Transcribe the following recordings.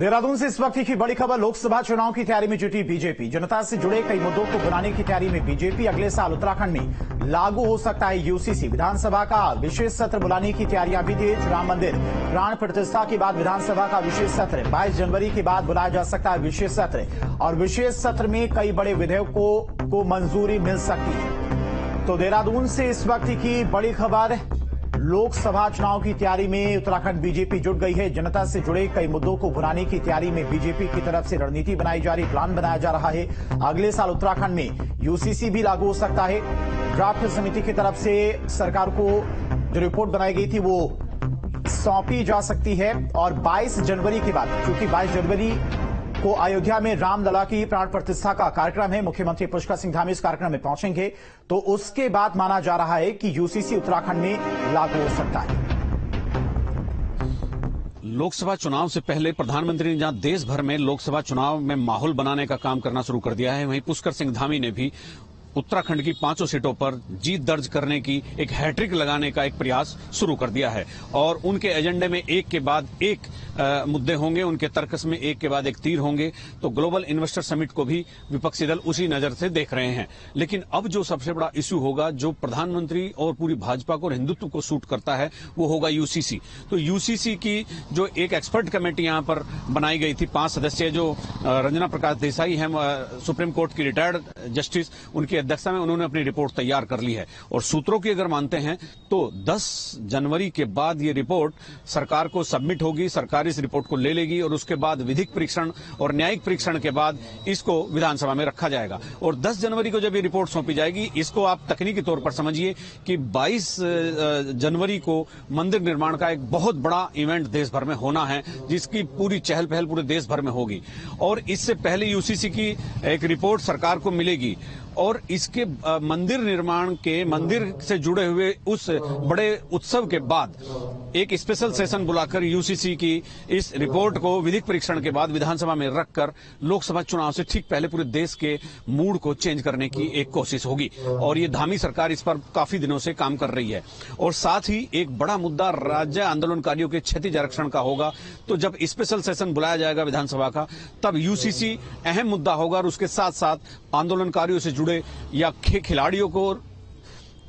देहरादून से इस वक्त की बड़ी खबर। लोकसभा चुनाव की तैयारी में जुटी बीजेपी। जनता से जुड़े कई मुद्दों को बनाने की तैयारी में बीजेपी। अगले साल उत्तराखंड में लागू हो सकता है यूसीसी। विधानसभा का विशेष सत्र बुलाने की तैयारियां भी तेज। राम मंदिर प्राण प्रतिष्ठा के बाद विधानसभा का विशेष सत्र 22 जनवरी के बाद बुलाया जा सकता है विशेष सत्र, और विशेष सत्र में कई बड़े विधेयकों को मंजूरी मिल सकती है। तो देहरादून से इस वक्त की बड़ी खबर। लोकसभा चुनाव की तैयारी में उत्तराखंड बीजेपी जुट गई है। जनता से जुड़े कई मुद्दों को भुनाने की तैयारी में बीजेपी की तरफ से रणनीति बनाई जा रही, प्लान बनाया जा रहा है। अगले साल उत्तराखंड में यूसीसी भी लागू हो सकता है। ड्राफ्ट समिति की तरफ से सरकार को जो रिपोर्ट बनाई गई थी वो सौंपी जा सकती है, और 22 जनवरी के बाद, क्योंकि 22 जनवरी को अयोध्या में रामलला की प्राण प्रतिष्ठा का कार्यक्रम है, मुख्यमंत्री पुष्कर सिंह धामी इस कार्यक्रम में पहुंचेंगे, तो उसके बाद माना जा रहा है कि यूसीसी उत्तराखंड में लागू हो सकता है। लोकसभा चुनाव से पहले प्रधानमंत्री ने जहां देश भर में लोकसभा चुनाव में माहौल बनाने का काम करना शुरू कर दिया है, वहीं पुष्कर सिंह धामी ने भी उत्तराखंड की 5 सीटों पर जीत दर्ज करने की एक हैट्रिक लगाने का एक प्रयास शुरू कर दिया है। और उनके एजेंडे में एक के बाद एक मुद्दे होंगे, उनके तर्कस में एक के बाद एक तीर होंगे। तो ग्लोबल इन्वेस्टर समिट को भी विपक्षी दल उसी नजर से देख रहे हैं। लेकिन अब जो सबसे बड़ा इश्यू होगा, जो प्रधानमंत्री और पूरी भाजपा को और हिंदुत्व को सूट करता है, वो होगा यूसीसी। तो यूसीसी की जो एक एक्सपर्ट कमेटी यहां पर बनाई गई थी 5 सदस्यीय, जो रंजना प्रकाश देसाई हैं, सुप्रीम कोर्ट की रिटायर्ड जस्टिस, उनकी अध्यक्षता में उन्होंने अपनी रिपोर्ट तैयार कर ली है। और सूत्रों की अगर मानते हैं तो 10 जनवरी के बाद ये रिपोर्ट सरकार को सबमिट होगी। सरकार इस रिपोर्ट को ले लेगी और उसके बाद विधिक परीक्षण और न्यायिक परीक्षण के बाद इसको विधानसभा में रखा जाएगा। और 10 जनवरी को जब ये रिपोर्ट सौंपी जाएगी, इसको आप तकनीकी तौर पर समझिए कि 22 जनवरी को मंदिर निर्माण का एक बहुत बड़ा इवेंट देश भर में होना है, जिसकी पूरी चहल पहल पूरे देश भर में होगी। और इससे पहले यूसीसी की एक रिपोर्ट सरकार को मिलेगी, और इसके मंदिर निर्माण के, मंदिर से जुड़े हुए उस बड़े उत्सव के बाद एक स्पेशल सेशन बुलाकर यूसीसी की इस रिपोर्ट को विधिक परीक्षण के बाद विधानसभा में रखकर लोकसभा चुनाव से ठीक पहले पूरे देश के मूड को चेंज करने की एक कोशिश होगी। और ये धामी सरकार इस पर काफी दिनों से काम कर रही है। और साथ ही एक बड़ा मुद्दा राज्य आंदोलनकारियों के क्षतिज आरक्षण का होगा। तो जब स्पेशल सेशन बुलाया जाएगा विधानसभा का, तब यूसीसी अहम मुद्दा होगा, और उसके साथ साथ आंदोलनकारियों से जुड़े या खिलाड़ियों को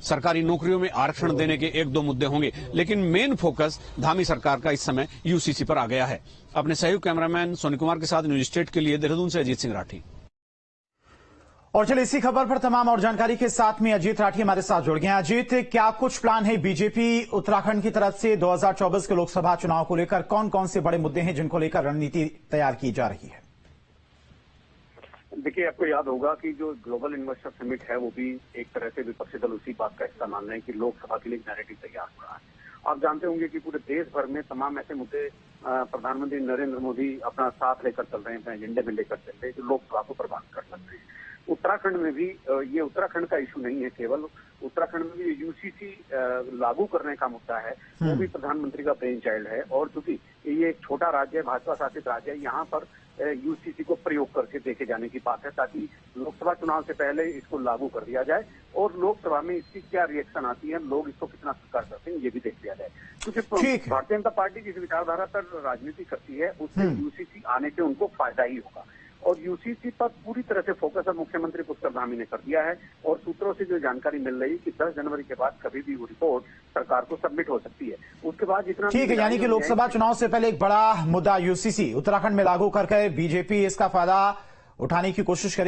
सरकारी नौकरियों में आरक्षण देने के 1-2 मुद्दे होंगे। लेकिन मेन फोकस धामी सरकार का इस समय यूसीसी पर आ गया है। अपने सहयोगी कैमरामैन सोनी कुमार के साथ न्यूज स्टेट के लिए देहरादून से अजीत सिंह राठी। और चलिए इसी खबर पर तमाम और जानकारी के साथ में अजीत राठी हमारे साथ जुड़ गए हैं। अजीत, क्या कुछ प्लान है बीजेपी उत्तराखंड की तरफ से 2024 के लोकसभा चुनाव को लेकर? कौन कौन से बड़े मुद्दे हैं जिनको लेकर रणनीति तैयार की जा रही है? देखिए, आपको याद होगा कि जो ग्लोबल इन्वेस्टर समिट है, वो भी एक तरह से विपक्षी दल उसी बात का हिस्सा मान रहे हैं कि लोकसभा के लिए नैरेटिव तैयार हो रहा है। आप जानते होंगे कि पूरे देश भर में तमाम ऐसे मुद्दे प्रधानमंत्री नरेंद्र मोदी अपना साथ लेकर चल रहे हैं, अपने एजेंडे में लेकर चल रहे हैं, जो लोकसभा को प्रभावित कर सकते हैं। उत्तराखंड में भी ये उत्तराखंड का इशू नहीं है केवल, उत्तराखंड में भी यूसीसी लागू करने का मुद्दा है, वो भी प्रधानमंत्री का ब्रेन चाइल्ड है। और चूंकि ये एक छोटा राज्य है, भाजपा शासित राज्य है, यहाँ पर यूसीसी को प्रयोग करके देखे जाने की बात है, ताकि लोकसभा चुनाव से पहले इसको लागू कर दिया जाए और लोकसभा में इसकी क्या रिएक्शन आती है, लोग इसको कितना स्वीकार करते हैं, ये भी देख लिया जाए। क्योंकि भारतीय जनता पार्टी जिस विचारधारा पर राजनीति करती है, उससे यूसीसी आने से उनको फायदा ही होगा। और यूसीसी पर पूरी तरह से फोकस अब मुख्यमंत्री पुष्कर धामी ने कर दिया है। और सूत्रों से जो जानकारी मिल रही है कि 10 जनवरी के बाद कभी भी वो रिपोर्ट सरकार को सबमिट हो सकती है। उसके बाद जितना ठीक है, यानी कि लोकसभा चुनाव से पहले एक बड़ा मुद्दा यूसीसी उत्तराखंड में लागू करके बीजेपी इसका फायदा उठाने की कोशिश करेगी।